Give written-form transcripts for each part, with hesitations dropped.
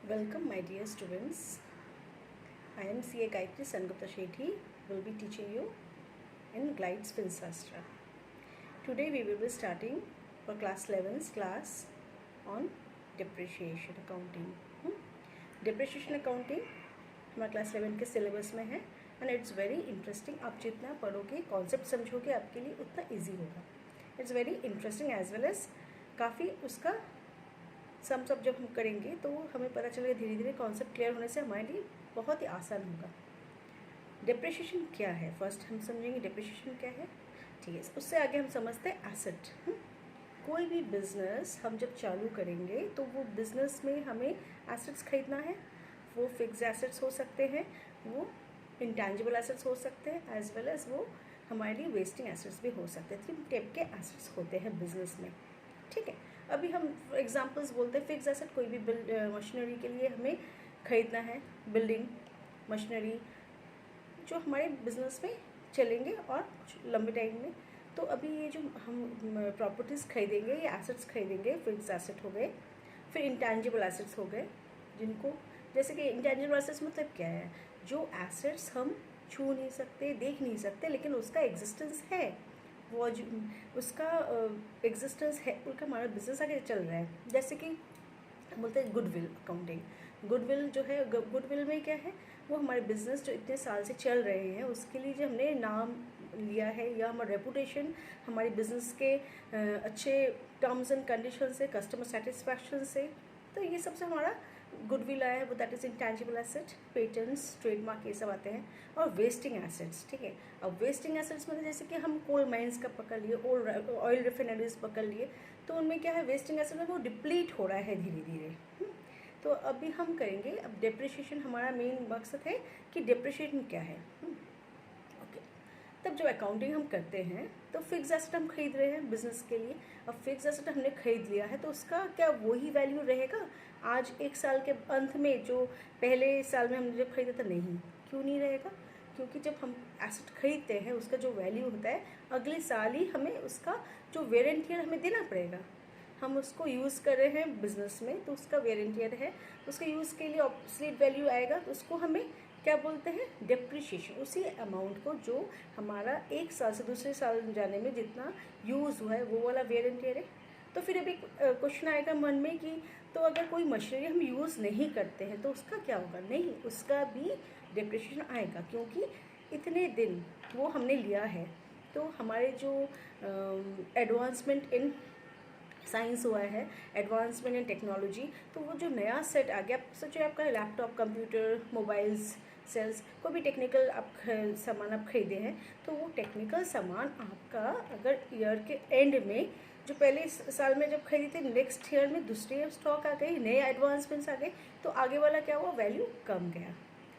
Welcome, my dear students. I am CA Gayatri Sangupta Shetty, will be teaching you in Glides Finsastra. Today we will be starting for class 11's class on depreciation accounting. Depreciation accounting हमारा class 11 के syllabus में है and it's very interesting. आप जितना पढ़ोगे concept समझोगे आपके लिए उतना ईजी होगा. It's very interesting as well as काफ़ी उसका सम सब जब हम करेंगे तो हमें पता चलेगा धीरे धीरे कॉन्सेप्ट क्लियर होने से हमारे लिए बहुत ही आसान होगा. डिप्रिशिएशन क्या है फर्स्ट हम समझेंगे. डिप्रिशिएशन क्या है, ठीक है. उससे आगे हम समझते हैं एसेट. कोई भी बिजनेस हम जब चालू करेंगे तो वो बिजनेस में हमें एसेट्स खरीदना है. वो फिक्स एसेट्स हो सकते हैं, वो इंटेंजिबल एसेट्स हो सकते हैं, एज वेल एज वो हमारे लिए वेस्टिंग एसेट्स भी हो सकते हैं. 3 टाइप के एसेट्स होते हैं बिजनेस में, ठीक है. अभी हम एग्जांपल्स बोलते हैं. फिक्स एसेट कोई भी मशीनरी के लिए हमें खरीदना है, बिल्डिंग मशीनरी जो हमारे बिजनेस में चलेंगे और लंबे टाइम में. तो अभी ये जो हम प्रॉपर्टीज़ खरीदेंगे या एसेट्स खरीदेंगे, फिक्स एसेट हो गए. फिर इंटेंजिबल एसेट्स हो गए, जिनको जैसे कि इंटेंजिबल एसेट्स मतलब क्या है, जो एसेट्स हम छू नहीं सकते, देख नहीं सकते, लेकिन उसका एग्जिस्टेंस है. वो जो उसका एग्जिस्टेंस है, उनका हमारा बिजनेस आगे चल रहा है. जैसे कि बोलते हैं गुडविल अकाउंटिंग. गुडविल जो है, गुडविल में क्या है, वो हमारे बिजनेस जो इतने साल से चल रहे हैं उसके लिए जो हमने नाम लिया है या हमारा रेपुटेशन, हमारे बिजनेस के अच्छे टर्म्स एंड कंडीशन से, कस्टमर सेटिस्फैक्शन से, तो ये सबसे हमारा गुडविल आया है. वो that is intangible asset. Patents, trademark, ये सब आते हैं. और वेस्टिंग एसेट्स, ठीक है. अब वेस्टिंग एसेट्स में जैसे कि हम कोल माइंस का पकड़ लिए, ऑयल रिफाइनरीज पकड़ लिए, तो उनमें क्या है, वेस्टिंग एसेट में वो डिप्लीट हो रहा है धीरे धीरे. तो अभी हम करेंगे. अब डिप्रिशिएशन हमारा मेन मकसद है कि डिप्रिशिएशन क्या है. ओके. तब जब अकाउंटिंग हम करते हैं तो फिक्स एसेट हम खरीद रहे हैं बिजनेस के लिए. अब फिक्स एसेट हमने खरीद लिया है तो उसका क्या वही वैल्यू रहेगा आज 1 साल के अंत में जो पहले साल में हमने जब खरीदा था? नहीं. क्यों नहीं रहेगा? क्योंकि जब हम एसेट खरीदते हैं उसका जो वैल्यू होता है अगले साल ही हमें उसका जो वेयर एंड टियर हमें देना पड़ेगा. हम उसको यूज़ कर रहे हैं बिजनेस में तो उसका वेयर एंड टियर है, उसके यूज़ के लिए ऑब्सोल्यूट वैल्यू आएगा. तो उसको हमें क्या बोलते हैं, डिप्रिशिएशन. उसी अमाउंट को जो हमारा 1 साल से दूसरे साल जाने में जितना यूज़ हुआ है वो वाला वेयर एंड टियर है. तो फिर अभी क्वेश्चन आएगा मन में कि तो अगर कोई मशीनरी हम यूज़ नहीं करते हैं तो उसका क्या होगा? नहीं, उसका भी डिप्रिशिएशन आएगा, क्योंकि इतने दिन वो हमने लिया है. तो हमारे जो एडवांसमेंट इन साइंस हुआ है, एडवांसमेंट इन टेक्नोलॉजी, तो वो जो नया सेट आ गया. सोचिए आपका लैपटॉप, कंप्यूटर, मोबाइल्स, सेल्स, कोई भी टेक्निकल आप सामान आप खरीदे हैं तो वो टेक्निकल सामान आपका अगर ईयर के एंड में जो पहले साल में जब खरीदे थे, नेक्स्ट ईयर में दूसरे स्टॉक आ गए, नए एडवांसमेंट्स आ गए, तो आगे वाला क्या हुआ, वैल्यू कम गया.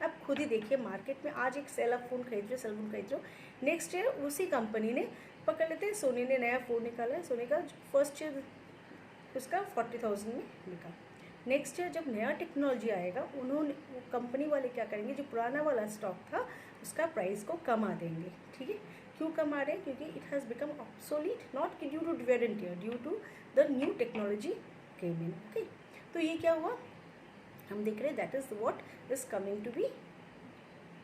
आप खुद ही देखिए मार्केट में आज एक सेल फ़ोन खरीद रहे हो, सेल फोन खरीद रहे हो, नेक्स्ट ईयर उसी कंपनी ने पकड़ लेते हैं, सोनी ने नया फ़ोन निकाला है, सोनी का फर्स्ट ईयर उसका 40,000 में बिका. नेक्स्ट ईयर जब नया टेक्नोलॉजी आएगा उन्होंने वो कंपनी वाले क्या करेंगे, जो पुराना वाला स्टॉक था उसका प्राइस को कमा देंगे. ठीक है. क्यों कमा रहे हैं? क्योंकि it has become obsolete, not due to wear and tear, due to the new technology came in. Okay. तो ये क्या हुआ, हम देख रहे हैं that is what is coming to be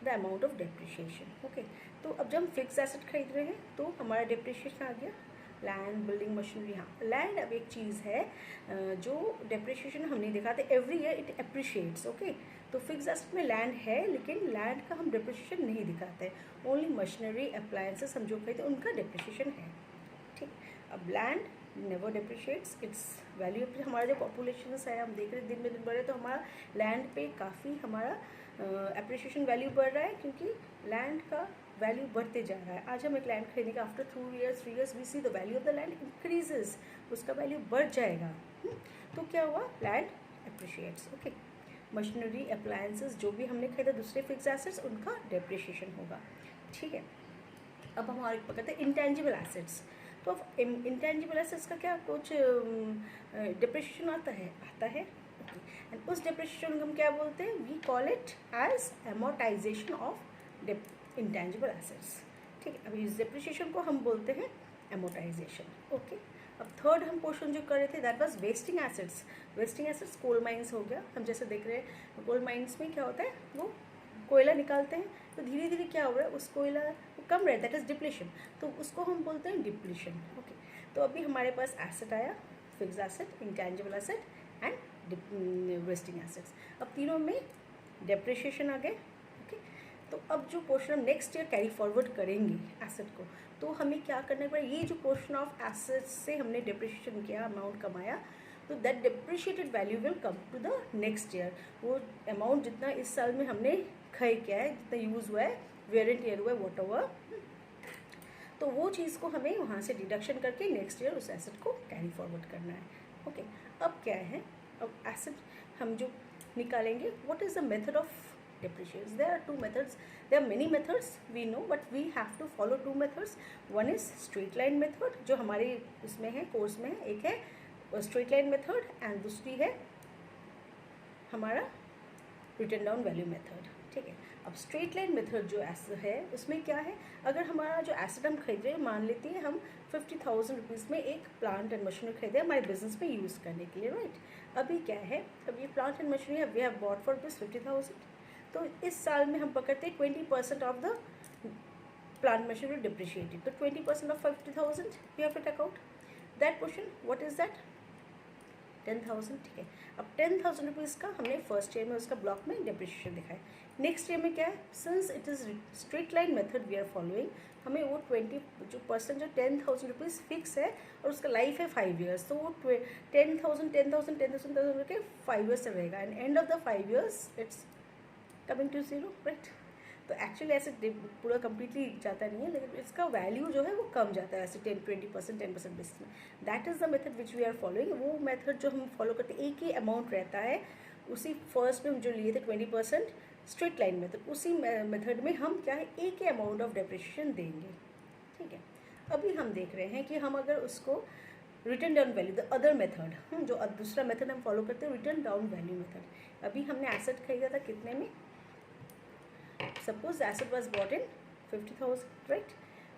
the amount of depreciation. Okay. तो अब जब हम फिक्स एसेट खरीद रहे हैं तो हमारा डिप्रिशिएशन आ गया. Land, building, machinery. हाँ, लैंड अब एक चीज़ है जो डिप्रिशिएशन हम नहीं दिखाते. Every year it appreciates. Okay. तो फिक्स एसेट में लैंड है लेकिन लैंड का हम डिप्रिशिएशन नहीं दिखाते. ओनली मशीनरी, अप्लायंसेस हम जो खरीदते हैं उनका डिप्रिशिएशन है. ठीक. अब लैंड नेवर डिप्रिशिएट्स, इट्स वैल्यू. हमारा जो पॉपुलेशन है, हम देख रहे हैं दिन में दिन बढ़ रहे, तो हमारा लैंड पे काफ़ी हमारा अप्रिशिएशन वैल्यू बढ़ रहा है, क्योंकि लैंड का वैल्यू बढ़ते जा रहा है. आज हम एक लैंड खरीदेंगे, after 2 years 3 years we see the value of the land increases, उसका वैल्यू बढ़ जाएगा. तो क्या हुआ, land appreciates. Okay. Machinery, appliances जो भी हमने खरीदा, दूसरे फिक्स एसेट्स, उनका डिप्रिशिएशन होगा. ठीक है. अब हम और पकड़ते हैं इंटेंजिबल एसेट्स. तो अब इंटेंजिबल एसेट्स का क्या कुछ डिप्रिशिएशन आता है. एंड उस डिप्रिशिएशन को हम क्या बोलते हैं, we call it as amortisation of intangible assets. ठीक है. अभी इस डिप्रिशिएशन को हम बोलते हैं एमोर्टाइजेशन. ओके. अब थर्ड हम पोर्शन जो कर रहे थे that was wasting assets. Wasting assets coal mines हो गया। हम जैसे देख रहे हैं कोल माइंस में क्या होता है, वो कोयला निकालते हैं, तो धीरे धीरे क्या हो रहा है, उस कोयला कम रहा है, दैट इज़ डिप्लीशन, तो उसको हम बोलते हैं डिप्लीशन। ओके, तो अभी हमारे पास एसिड आया, fixed acid, intangible acid and wasting acids. अब तीनों में डेप्रिशिएशन आ गए। ओके, तो अब जो पोर्शन हम नेक्स्ट ईयर कैरी फॉरवर्ड करेंगे एसिड को, तो हमें क्या करना पड़ेगा, ये जो पोर्शन ऑफ एसिड्स से हमने डेप्रिशिएशन किया, अमाउंट कमाया, तो that depreciated value will come to the next year. वो अमाउंट जितना इस साल में हमने खर्च किया है, जितना यूज़ हुआ है, वेयर एंड टेयर हुआ है, वॉट एवर, तो वो चीज़ को हमें वहाँ से डिडक्शन करके नेक्स्ट ईयर उस एसिड को कैरी फॉरवर्ड करना है। ओके, अब क्या है, अब एसिड हम जो निकालेंगे, what is the method of depreciation? There are two methods. There are many methods we know, but we have to follow two methods. One is straight line method, जो हमारे इसमें है, कोर्स में है, एक है straight line method एंड दूसरी है हमारा रिटन डाउन वैल्यू मेथड। ठीक है, अब स्ट्रेट लाइन मेथड जो है उसमें क्या है, अगर हमारा जो एसिड हम खरीद रहे हैं, मान लेते हैं हम 50,000 रुपीज़ में एक प्लांट एंड मशीनरी खरीदे हमारे बिजनेस में यूज़ करने के लिए, राइट। अभी क्या है, अब ये plant and machinery we have bought for rupees 50,000, तो इस साल में हम पकड़ते हैं 20% of the plant machinery depreciated, तो 20% of 50,000 we have to take out that portion. What is that, 10,000। ठीक है, अब 10,000 रुपीज़ का हमने फर्स्ट ईयर में उसका ब्लॉक में डिप्रिशिएशन दिखाया। नेक्स्ट ईयर में क्या है, since it is straight line method we are following, हमें वो 20% जो 10,000 रुपीज़ फिक्स है और उसका लाइफ है 5 ईयर्स, तो वो 10,000 करके 5 ईयर्स रहेगा, and end of the 5 years it's coming to zero, right. तो एक्चुअली ऐसे पूरा कम्प्लीटली जाता नहीं है, लेकिन इसका वैल्यू जो है वो कम जाता है ऐसे 10% बेसिस में। That is the method which we are following. वो मेथड जो हम फॉलो करते हैं, एक ही अमाउंट रहता है, उसी फर्स्ट में हम जो लिए थे 20% स्ट्रेट लाइन मेथड, उसी मेथड में हम क्या है, एक ही अमाउंट ऑफ डेप्रिशिएशन देंगे। ठीक है, अभी हम देख रहे हैं कि हम अगर उसको return down value, the other method, जो दूसरा मेथड हम फॉलो करते हैं रिटर्न डाउन वैल्यू मेथड। अभी हमने एसेट खरीदा था कितने में, suppose asset was bought in 50,000, right.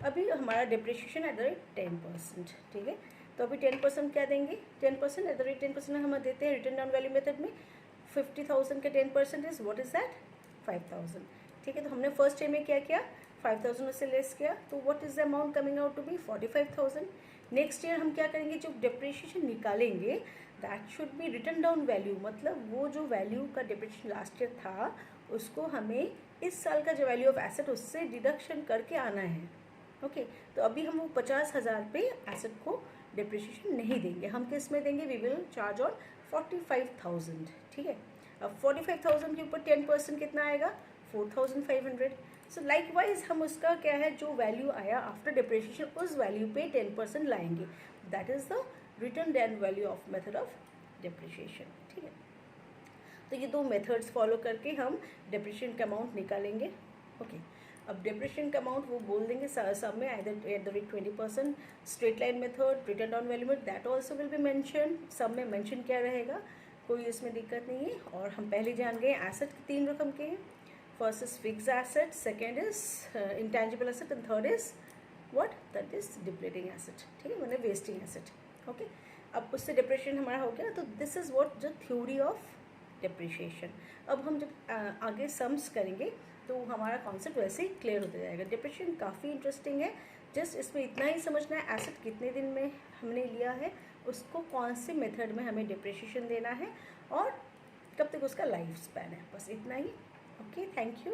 अभी हमारा डिप्रिशिएशन एट द रेट 10%, ठीक है, तो अभी 10% क्या देंगे, 10% एट द रेट 10% हम देते हैं रिटर्न डाउन वैल्यू मेथड में। 50,000 के 10% इज व्हाट इज दैट, 5,000। ठीक है, तो हमने फर्स्ट ईयर में क्या किया, 5,000 उससे लेस किया, तो what is the amount coming out to be 45,000। Next year हम क्या करेंगे, जो डिप्रिशिएशन निकालेंगे that should be written down value, मतलब वो जो वैल्यू का डिप्रिशिएशन लास्ट ईयर था उसको हमें इस साल का जो वैल्यू ऑफ एसेट उससे डिडक्शन करके आना है। ओके, तो अभी हम वो 50,000 पे एसेट को डिप्रिशिएशन नहीं देंगे, हम किस में देंगे, वी विल चार्ज ऑन 45,000। ठीक है, अब 45,000 के ऊपर 10% कितना आएगा, 4,500। सो लाइकवाइज हम उसका क्या है, जो वैल्यू आया आफ्टर डिप्रिशिएशन उस वैल्यू पे 10% लाएंगे। That is the return down value of method of depreciation. ठीक है, तो ये दो मेथड्स फॉलो करके हम डिप्रिशिएशन का अमाउंट निकालेंगे। ओके, अब डिप्रिशिएशन का अमाउंट वो बोल देंगे सब में, either at the rate 20% straight line method, return down value method, that also will be mention, सब में मेंशन क्या रहेगा, कोई इसमें दिक्कत नहीं है। और हम पहले जान गए एसेट के 3 रकम के हैं, first is fixed asset, second is intangible asset and third is what, that is depleting asset. ठीक है, मतलब वेस्टिंग एसेट। ओके, अब उससे डिप्रिशिएशन हमारा हो गया, तो this is what the theory of depreciation. अब हम जब आगे सम्स करेंगे तो हमारा कॉन्सेप्ट वैसे ही क्लियर होता जाएगा। डिप्रिशिएशन काफ़ी इंटरेस्टिंग है, जस्ट इसमें इतना ही समझना है एसेट कितने दिन में हमने लिया है, उसको कौन से मेथड में हमें डिप्रिशिएशन देना है और कब तक उसका लाइफ स्पैन है, बस इतना ही। Okay, thank you.